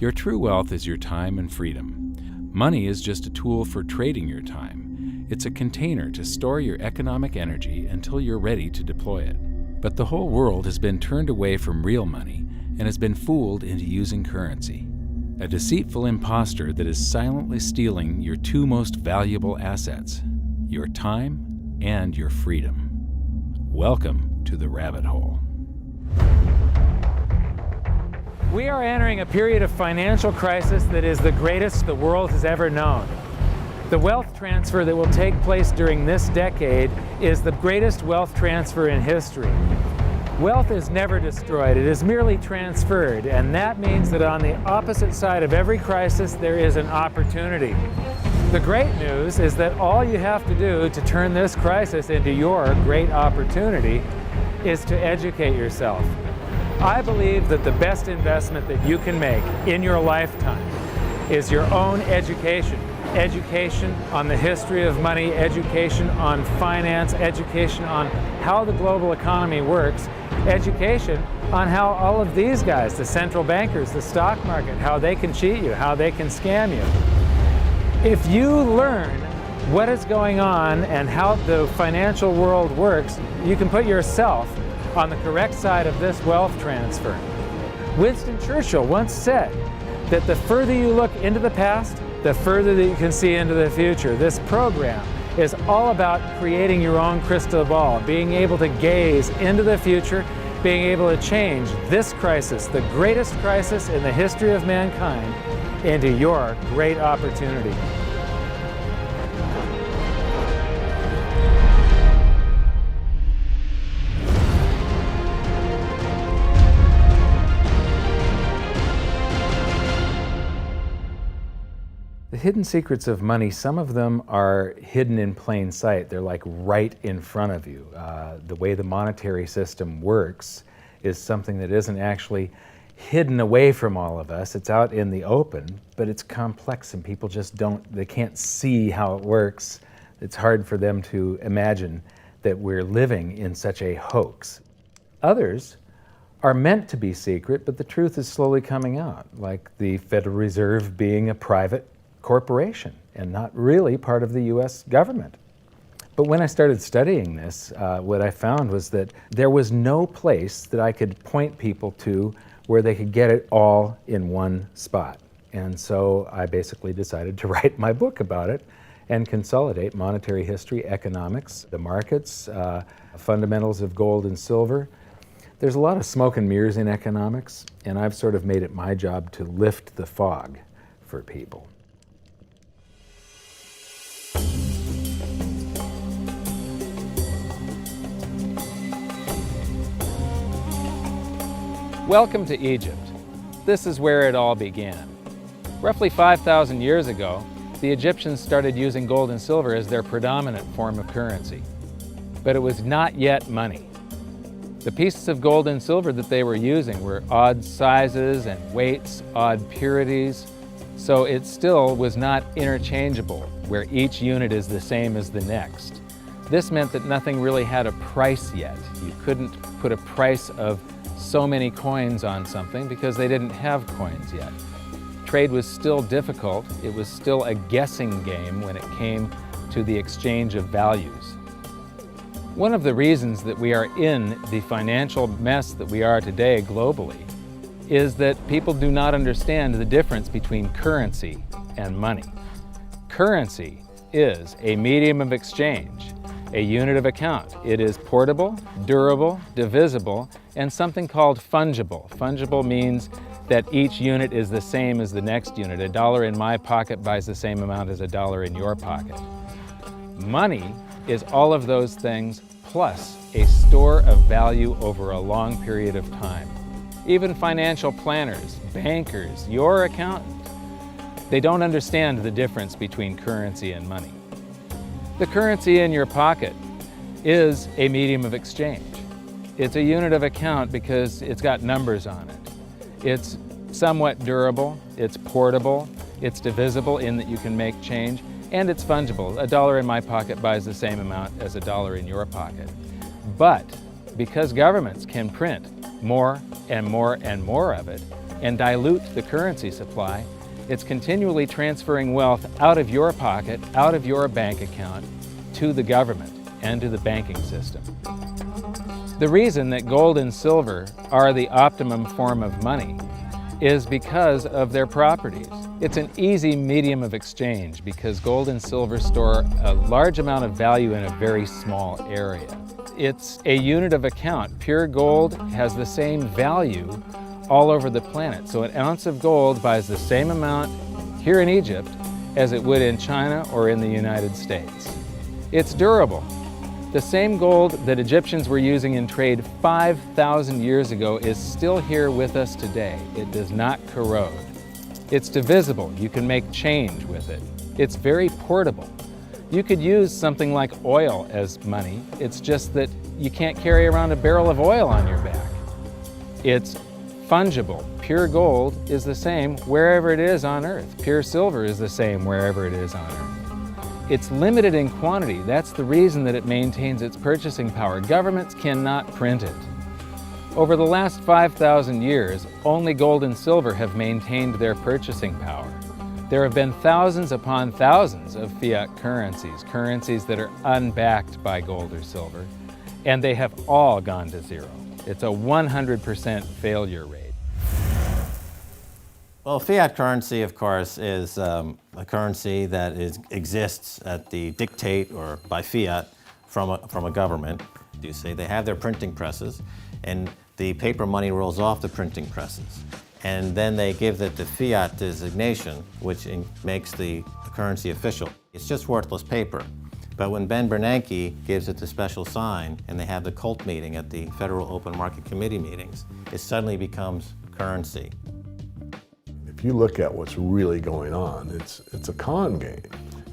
Your true wealth is your time and freedom. Money is just a tool for trading your time. It's a container to store your economic energy until you're ready to deploy it. But the whole world has been turned away from real money and has been fooled into using currency. A deceitful impostor that is silently stealing your two most valuable assets, your time and your freedom. Welcome to the rabbit hole. We are entering a period of financial crisis that is the greatest the world has ever known. The wealth transfer that will take place during this decade is the greatest wealth transfer in history. Wealth is never destroyed, it is merely transferred, and that means that on the opposite side of every crisis there is an opportunity. The great news is that all you have to do to turn this crisis into your great opportunity is to educate yourself. I believe that the best investment that you can make in your lifetime is your own education. Education on the history of money, education on finance, education on how the global economy works, education on how all of these guys, the central bankers, the stock market, how they can cheat you, how they can scam you. If you learn what is going on and how the financial world works, you can put yourself on the correct side of this wealth transfer. Winston Churchill once said that the further you look into the past, the further that you can see into the future. This program is all about creating your own crystal ball, being able to gaze into the future, being able to change this crisis, the greatest crisis in the history of mankind, into your great opportunity. The hidden secrets of money, some of them are hidden in plain sight. They're like right in front of you. The way the monetary system works is something that isn't actually hidden away from all of us. It's out in the open, but it's complex and people just they can't see how it works. It's hard for them to imagine that we're living in such a hoax. Others are meant to be secret, but the truth is slowly coming out, like the Federal Reserve being a private corporation and not really part of the US government. But when I started studying this, what I found was that there was no place that I could point people to where they could get it all in one spot. And so I basically decided to write my book about it and consolidate monetary history, economics, the markets, fundamentals of gold and silver. There's a lot of smoke and mirrors in economics, and I've sort of made it my job to lift the fog for people. Welcome to Egypt. This is where it all began. Roughly 5,000 years ago, the Egyptians started using gold and silver as their predominant form of currency. But it was not yet money. The pieces of gold and silver that they were using were odd sizes and weights, odd purities, so it still was not interchangeable, where each unit is the same as the next. This meant that nothing really had a price yet. You couldn't put a price of so many coins on something because they didn't have coins yet. Trade was still difficult. It was still a guessing game when it came to the exchange of values. One of the reasons that we are in the financial mess that we are today globally is that people do not understand the difference between currency and money. Currency is a medium of exchange, a unit of account. It is portable, durable, divisible, and something called fungible. Fungible means that each unit is the same as the next unit. $1 in my pocket buys the same amount as $1 in your pocket. Money is all of those things plus a store of value over a long period of time. Even financial planners, bankers, your accountant, they don't understand the difference between currency and money. The currency in your pocket is a medium of exchange. It's a unit of account because it's got numbers on it. It's somewhat durable, it's portable, it's divisible in that you can make change, and it's fungible. $1 in my pocket buys the same amount as $1 in your pocket. But because governments can print more and more and more of it, and dilute the currency supply, it's continually transferring wealth out of your pocket, out of your bank account, to the government and to the banking system. The reason that gold and silver are the optimum form of money is because of their properties. It's an easy medium of exchange because gold and silver store a large amount of value in a very small area. It's a unit of account. Pure gold has the same value all over the planet. So an ounce of gold buys the same amount here in Egypt as it would in China or in the United States. It's durable. The same gold that Egyptians were using in trade 5,000 years ago is still here with us today. It does not corrode. It's divisible. You can make change with it. It's very portable. You could use something like oil as money. It's just that you can't carry around a barrel of oil on your back. It's fungible. Pure gold is the same wherever it is on Earth. Pure silver is the same wherever it is on Earth. It's limited in quantity. That's the reason that it maintains its purchasing power. Governments cannot print it. Over the last 5,000 years, only gold and silver have maintained their purchasing power. There have been thousands upon thousands of fiat currencies, currencies that are unbacked by gold or silver, and they have all gone to zero. It's a 100% failure rate. Well, fiat currency, of course, is a currency that exists at the dictate or by fiat from a government. You see, they have their printing presses, and the paper money rolls off the printing presses. And then they give it the fiat designation, which makes the currency official. It's just worthless paper. But when Ben Bernanke gives it the special sign, and they have the cult meeting at the Federal Open Market Committee meetings, it suddenly becomes currency. If you look at what's really going on, it's a con game.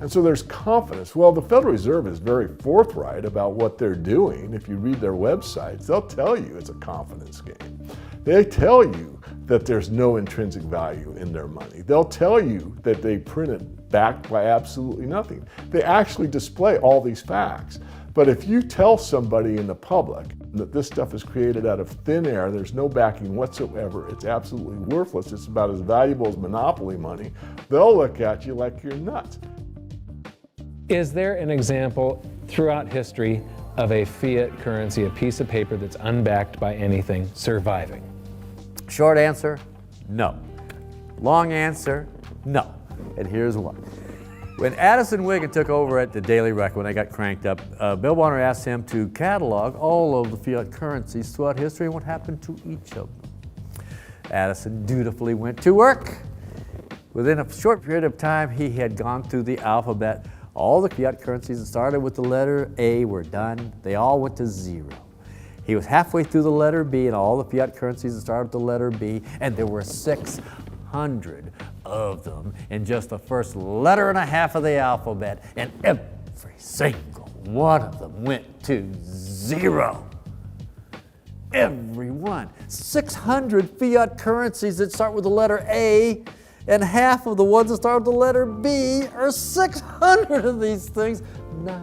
And so there's confidence. Well, the Federal Reserve is very forthright about what they're doing. If you read their websites, they'll tell you it's a confidence game. They tell you that there's no intrinsic value in their money. They'll tell you that they print it backed by absolutely nothing. They actually display all these facts. But if you tell somebody in the public that this stuff is created out of thin air, there's no backing whatsoever, it's absolutely worthless, it's about as valuable as monopoly money, they'll look at you like you're nuts. Is there an example throughout history of a fiat currency, a piece of paper that's unbacked by anything, surviving? Short answer, no. Long answer, no. And here's why. When Addison Wiggin took over at the Daily Record, when they got cranked up, Bill Warner asked him to catalog all of the fiat currencies throughout history and what happened to each of them. Addison dutifully went to work. Within a short period of time, he had gone through the alphabet. All the fiat currencies that started with the letter A were done. They all went to zero. He was halfway through the letter B, and all the fiat currencies that started with the letter B, and there were 600 of them in just the first letter and a half of the alphabet, and every single one of them went to zero. Every one. 600 fiat currencies that start with the letter A, and half of the ones that start with the letter B are 600 of these things. Not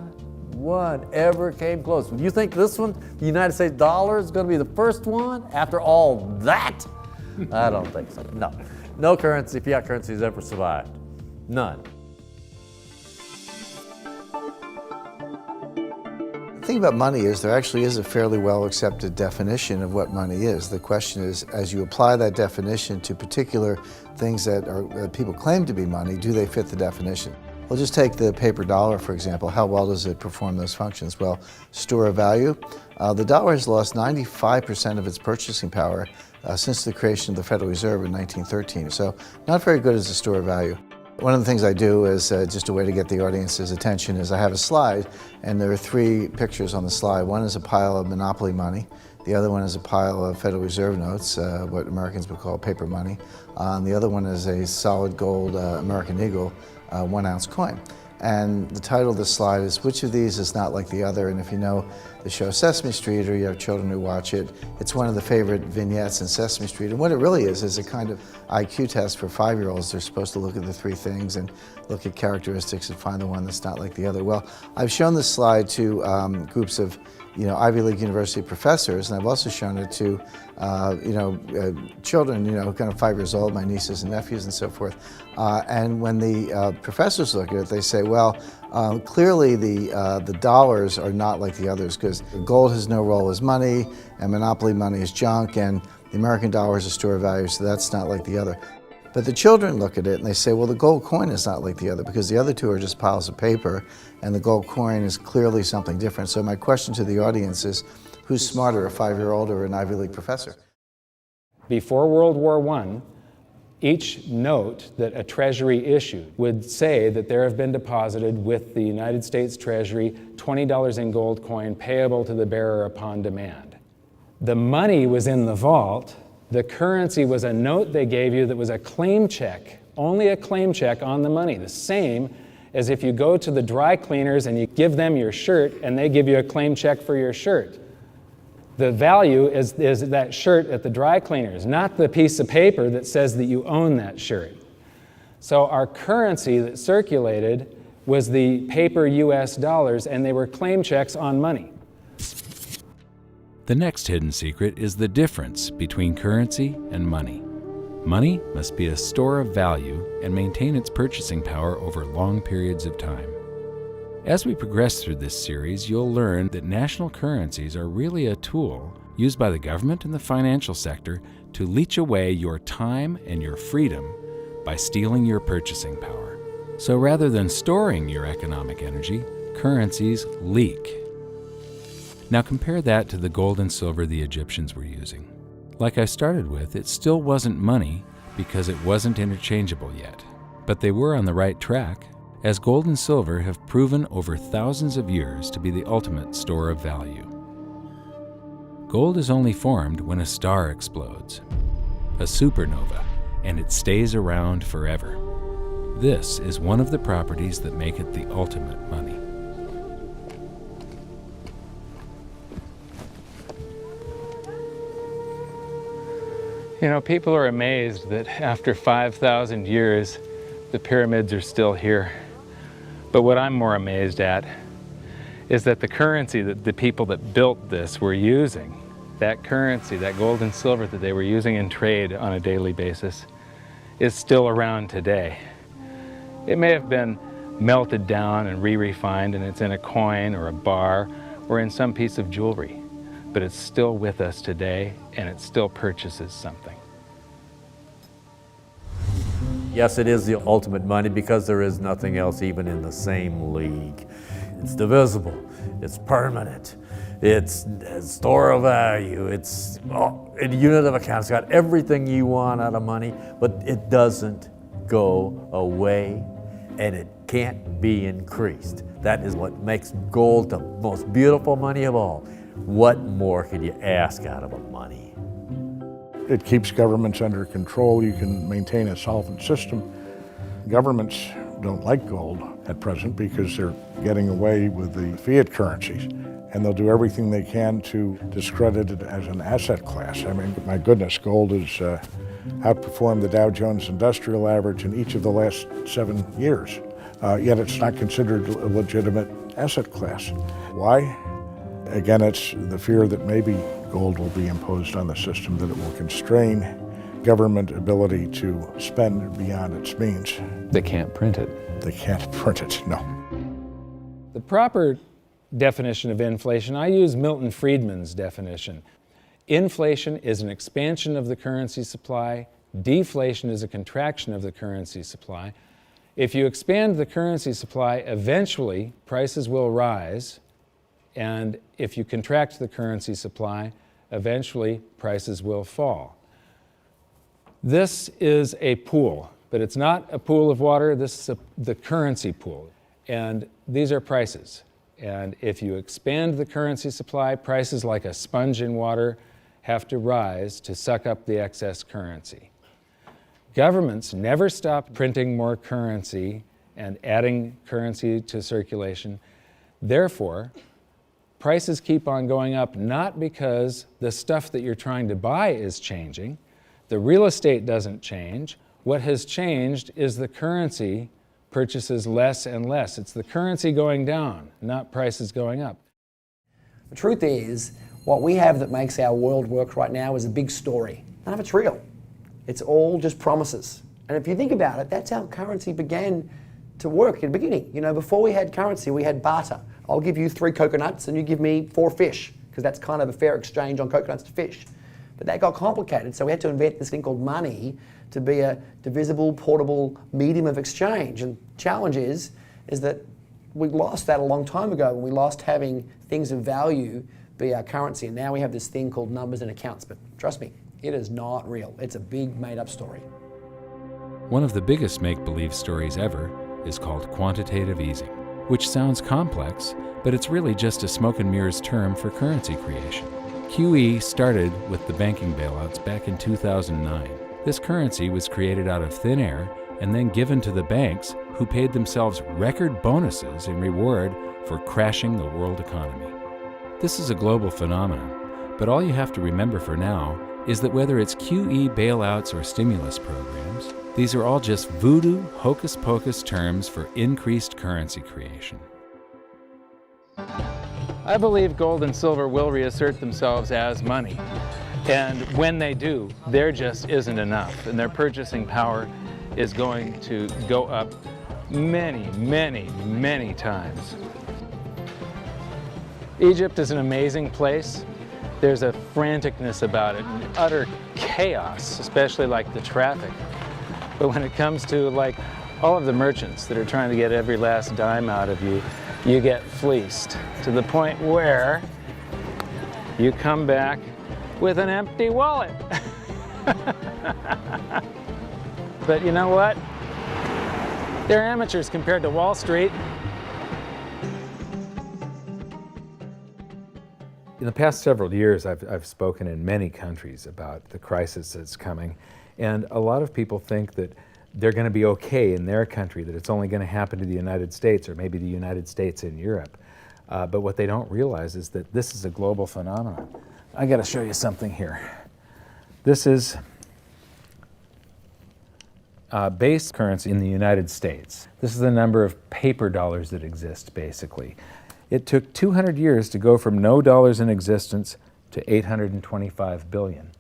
one ever came close. You think this one, the United States dollar, is going to be the first one after all that? I don't think so. No. No currency, fiat currency has ever survived. None. The thing about money is there actually is a fairly well accepted definition of what money is. The question is, as you apply that definition to particular things that people claim to be money, do they fit the definition? We'll just take the paper dollar, for example. How well does it perform those functions? Well, store of value. The dollar has lost 95% of its purchasing power since the creation of the Federal Reserve in 1913. So not very good as a store of value. One of the things I do is just a way to get the audience's attention is I have a slide, and there are 3 pictures on the slide. One is a pile of monopoly money. The other one is a pile of Federal Reserve notes, what Americans would call paper money. And the other one is a solid gold American Eagle 1-ounce coin. And the title of the slide is, which of these is not like the other? And if you know the show Sesame Street, or you have children who watch it, it's one of the favorite vignettes in Sesame Street. And what it really is a kind of IQ test for 5-year-olds. They're supposed to look at the 3 things and look at characteristics and find the one that's not like the other. Well, I've shown this slide to groups of Ivy League university professors, and I've also shown it to, children, kind of 5 years old, my nieces and nephews and so forth. And when the professors look at it, they say, well, clearly the dollars are not like the others, because gold has no role as money, and monopoly money is junk, and the American dollar is a store of value, so that's not like the other. But the children look at it and they say, well, the gold coin is not like the other, because the other two are just piles of paper, and the gold coin is clearly something different. So my question to the audience is, who's smarter, a 5-year-old or an Ivy League professor? Before World War I, each note that a treasury issued would say that there have been deposited with the United States Treasury $20 in gold coin payable to the bearer upon demand. The money was in the vault. The currency was a note they gave you that was a claim check, only a claim check on the money, the same as if you go to the dry cleaners and you give them your shirt and they give you a claim check for your shirt. The value is that shirt at the dry cleaners, not the piece of paper that says that you own that shirt. So our currency that circulated was the paper US dollars, and they were claim checks on money. The next hidden secret is the difference between currency and money. Money must be a store of value and maintain its purchasing power over long periods of time. As we progress through this series, you'll learn that national currencies are really a tool used by the government and the financial sector to leech away your time and your freedom by stealing your purchasing power. So rather than storing your economic energy, currencies leak. Now compare that to the gold and silver the Egyptians were using. Like I started with, it still wasn't money because it wasn't interchangeable yet. But they were on the right track, as gold and silver have proven over thousands of years to be the ultimate store of value. Gold is only formed when a star explodes, a supernova, and it stays around forever. This is one of the properties that make it the ultimate money. People are amazed that after 5,000 years, the pyramids are still here. But what I'm more amazed at is that the currency that the people that built this were using, that currency, that gold and silver that they were using in trade on a daily basis, is still around today. It may have been melted down and re-refined, and it's in a coin or a bar or in some piece of jewelry, but it's still with us today, and it still purchases something. Yes, it is the ultimate money because there is nothing else even in the same league. It's divisible, it's permanent, it's a store of value, it's a unit of account. It's got everything you want out of money, but it doesn't go away, and it can't be increased. That is what makes gold the most beautiful money of all. What more could you ask out of a money? It keeps governments under control. You can maintain a solvent system. Governments don't like gold at present because they're getting away with the fiat currencies, and they'll do everything they can to discredit it as an asset class. I mean, my goodness, gold has outperformed the Dow Jones Industrial Average in each of the last 7 years, yet it's not considered a legitimate asset class. Why? Again, it's the fear that maybe gold will be imposed on the system, that it will constrain government ability to spend beyond its means. They can't print it. They can't print it, no. The proper definition of inflation, I use Milton Friedman's definition. Inflation is an expansion of the currency supply. Deflation is a contraction of the currency supply. If you expand the currency supply, eventually prices will rise. And if you contract the currency supply, eventually prices will fall. This is a pool, but it's not a pool of water. This is the currency pool. And these are prices. And if you expand the currency supply, prices like a sponge in water have to rise to suck up the excess currency. Governments never stop printing more currency and adding currency to circulation. Therefore, prices keep on going up, not because the stuff that you're trying to buy is changing. The real estate doesn't change. What has changed is the currency purchases less and less. It's the currency going down, not prices going up. The truth is, what we have that makes our world work right now is a big story. None of it's real. It's all just promises. And if you think about it, that's how currency began to work in the beginning. You know, before we had currency, we had barter. I'll give you 3 coconuts and you give me 4 fish, because that's kind of a fair exchange on coconuts to fish. But that got complicated, so we had to invent this thing called money to be a divisible, portable medium of exchange. And the challenge is that we lost that a long time ago when we lost having things of value be our currency. And now we have this thing called numbers and accounts. But trust me, it is not real. It's a big made-up story. One of the biggest make-believe stories ever is called quantitative easing, which sounds complex, but it's really just a smoke and mirrors term for currency creation. QE started with the banking bailouts back in 2009. This currency was created out of thin air and then given to the banks, who paid themselves record bonuses in reward for crashing the world economy. This is a global phenomenon, but all you have to remember for now is that whether it's QE bailouts or stimulus programs, these are all just voodoo, hocus-pocus terms for increased currency creation. I believe gold and silver will reassert themselves as money. And when they do, there just isn't enough. And their purchasing power is going to go up many, many, many times. Egypt is an amazing place. There's a franticness about it, and utter chaos, especially like the traffic. But when it comes to like all of the merchants that are trying to get every last dime out of you, you get fleeced to the point where you come back with an empty wallet. But you know what? They're amateurs compared to Wall Street. In the past several years, I've spoken in many countries about the crisis that's coming, and a lot of people think that they're going to be okay in their country, that it's only going to happen to the United States or maybe the United States in Europe. But what they don't realize is that this is a global phenomenon. I got to show you something here. This is base currency in the United States. This is the number of paper dollars that exist, basically. It took 200 years to go from no dollars in existence to 825 billion.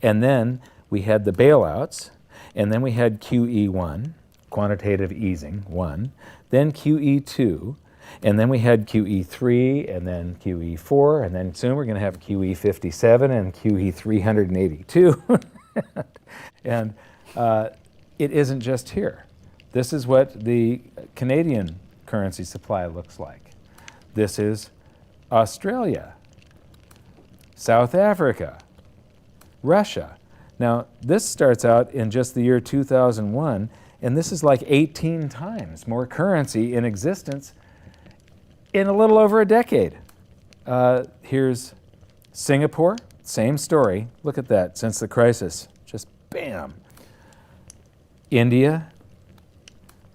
And then we had the bailouts, and then we had QE1, quantitative easing 1, then QE2, and then we had QE3, and then QE4, and then soon we're going to have QE57 and QE382. And it isn't just here. This is what the Canadian currency supply looks like. This is Australia, South Africa, Russia. Now, this starts out in just the year 2001, and this is like 18 times more currency in existence in a little over a decade. Here's Singapore, same story. Look at that, since the crisis, just bam. India,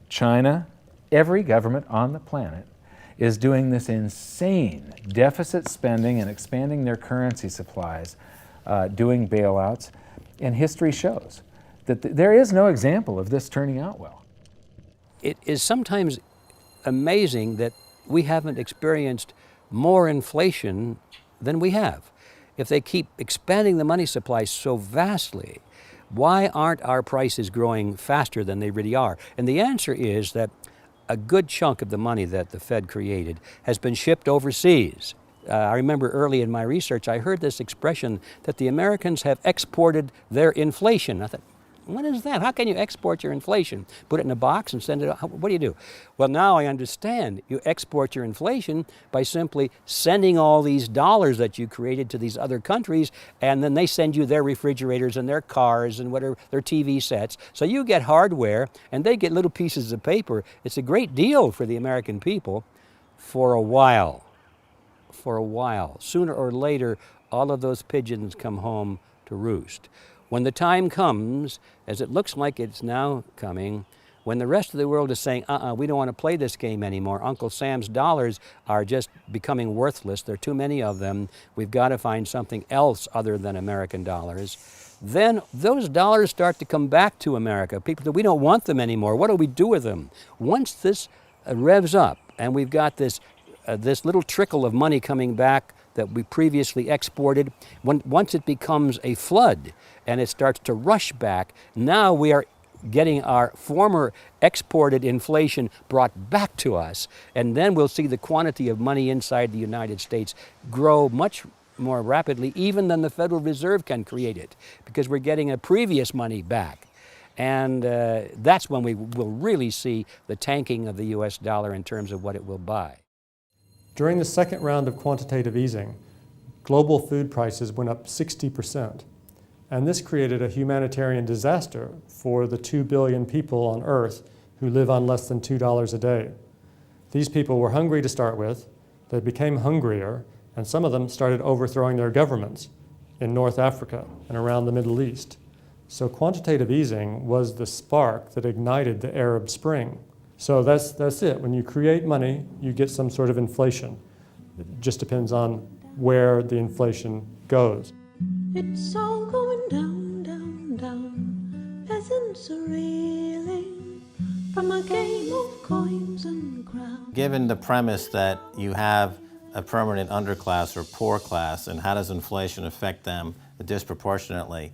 China, every government on the planet is doing this insane deficit spending and expanding their currency supplies, doing bailouts. And history shows that there is no example of this turning out well. It is sometimes amazing that we haven't experienced more inflation than we have. If they keep expanding the money supply so vastly, why aren't our prices growing faster than they really are? And the answer is that a good chunk of the money that the Fed created has been shipped overseas. I remember early in my research, I heard this expression that the Americans have exported their inflation. I thought, what is that? How can you export your inflation? Put it in a box and send it out? What do you do? Well, now I understand. You export your inflation by simply sending all these dollars that you created to these other countries, and then they send you their refrigerators and their cars and whatever, their TV sets. So you get hardware, and they get little pieces of paper. It's a great deal for the American people for a while. For a while. Sooner or later, all of those pigeons come home to roost. When the time comes, as it looks like it's now coming, when the rest of the world is saying, we don't want to play this game anymore, Uncle Sam's dollars are just becoming worthless, there are too many of them, we've got to find something else other than American dollars, then those dollars start to come back to America. People say, we don't want them anymore, what do we do with them? Once this revs up and we've got this little trickle of money coming back that we previously exported, once it becomes a flood and it starts to rush back, now we are getting our former exported inflation brought back to us, and then we'll see the quantity of money inside the United States grow much more rapidly even than the Federal Reserve can create it, because we're getting a previous money back. And that's when we will really see the tanking of the US dollar in terms of what it will buy. During the second round of quantitative easing, global food prices went up 60%. And this created a humanitarian disaster for the 2 billion people on Earth who live on less than $2 a day. These people were hungry to start with, they became hungrier, and some of them started overthrowing their governments in North Africa and around the Middle East. So quantitative easing was the spark that ignited the Arab Spring. So that's it. When you create money, you get some sort of inflation. It just depends on where the inflation goes. It's all going down, down, down. Peasants are reeling from a game of coins and crowns. Given the premise that you have a permanent underclass or poor class, and how does inflation affect them disproportionately?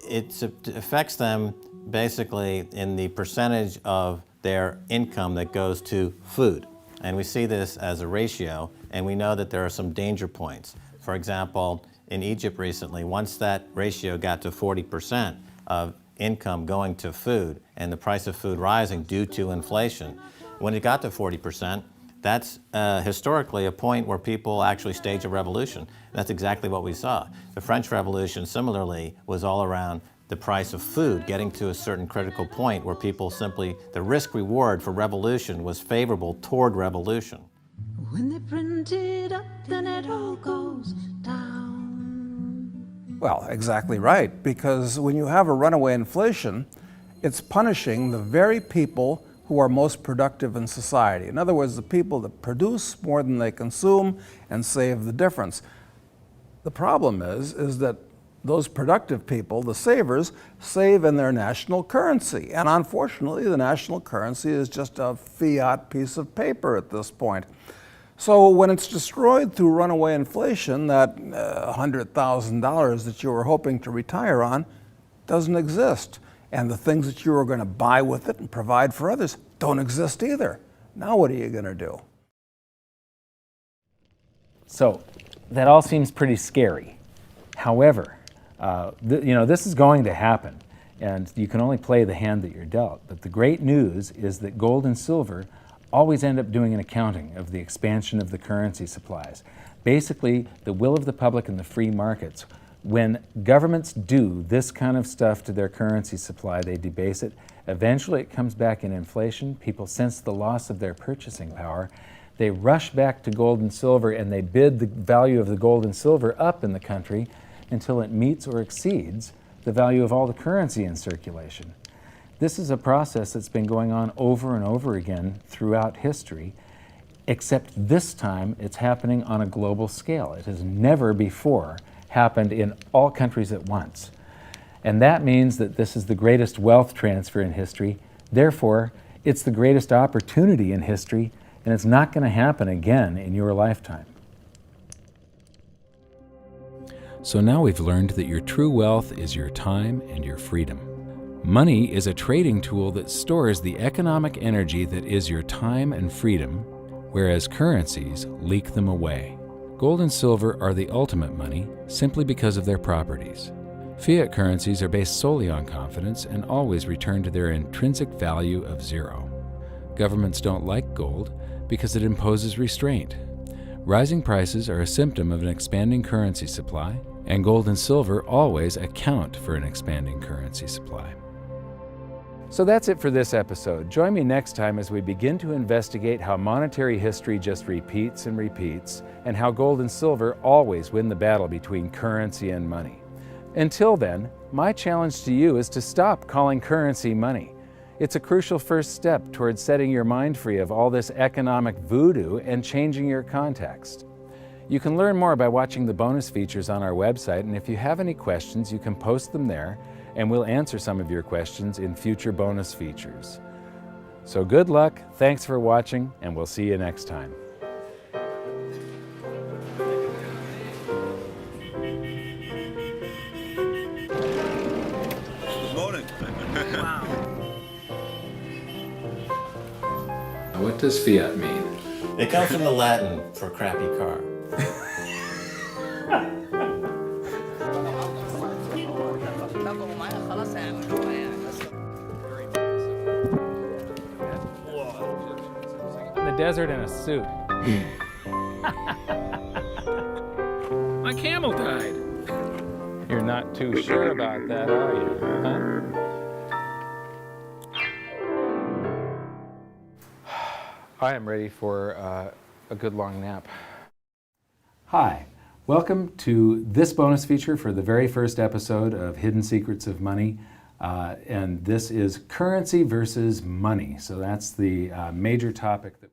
It affects them basically in the percentage of their income that goes to food. And we see this as a ratio, and we know that there are some danger points. For example, in Egypt recently, once that ratio got to 40% of income going to food and the price of food rising due to inflation, when it got to 40%, that's historically a point where people actually stage a revolution. That's exactly what we saw. The French Revolution, similarly, was all around the price of food getting to a certain critical point where people simply, the risk-reward for revolution was favorable toward revolution. When they print it up, then it all goes down. Well, exactly right, because when you have a runaway inflation, it's punishing the very people who are most productive in society. In other words, the people that produce more than they consume and save the difference. The problem is that those productive people, the savers, save in their national currency. And unfortunately, the national currency is just a fiat piece of paper at this point. So when it's destroyed through runaway inflation, that $100,000 that you were hoping to retire on doesn't exist. And the things that you were going to buy with it and provide for others don't exist either. Now what are you going to do? So that all seems pretty scary. However, this is going to happen, and you can only play the hand that you're dealt. But the great news is that gold and silver always end up doing an accounting of the expansion of the currency supplies. Basically, the will of the public in the free markets. When governments do this kind of stuff to their currency supply, they debase it. Eventually it comes back in inflation. People sense the loss of their purchasing power. They rush back to gold and silver, and they bid the value of the gold and silver up in the country until it meets or exceeds the value of all the currency in circulation. This is a process that's been going on over and over again throughout history, except this time it's happening on a global scale. It has never before happened in all countries at once. And that means that this is the greatest wealth transfer in history. Therefore, it's the greatest opportunity in history, and it's not going to happen again in your lifetime. So now we've learned that your true wealth is your time and your freedom. Money is a trading tool that stores the economic energy that is your time and freedom, whereas currencies leak them away. Gold and silver are the ultimate money simply because of their properties. Fiat currencies are based solely on confidence and always return to their intrinsic value of zero. Governments don't like gold because it imposes restraint. Rising prices are a symptom of an expanding currency supply, and gold and silver always account for an expanding currency supply. So that's it for this episode. Join me next time as we begin to investigate how monetary history just repeats and repeats, and how gold and silver always win the battle between currency and money. Until then, my challenge to you is to stop calling currency money. It's a crucial first step towards setting your mind free of all this economic voodoo and changing your context. You can learn more by watching the bonus features on our website, and if you have any questions, you can post them there, and we'll answer some of your questions in future bonus features. So good luck, thanks for watching, and we'll see you next time. What does fiat mean? It comes from the Latin for crappy car. In the desert in a suit. My camel died. You're not too sure about that, are you? Huh? I am ready for a good long nap. Hi, welcome to this bonus feature for the very first episode of Hidden Secrets of Money. And this is currency versus money. So that's the major topic that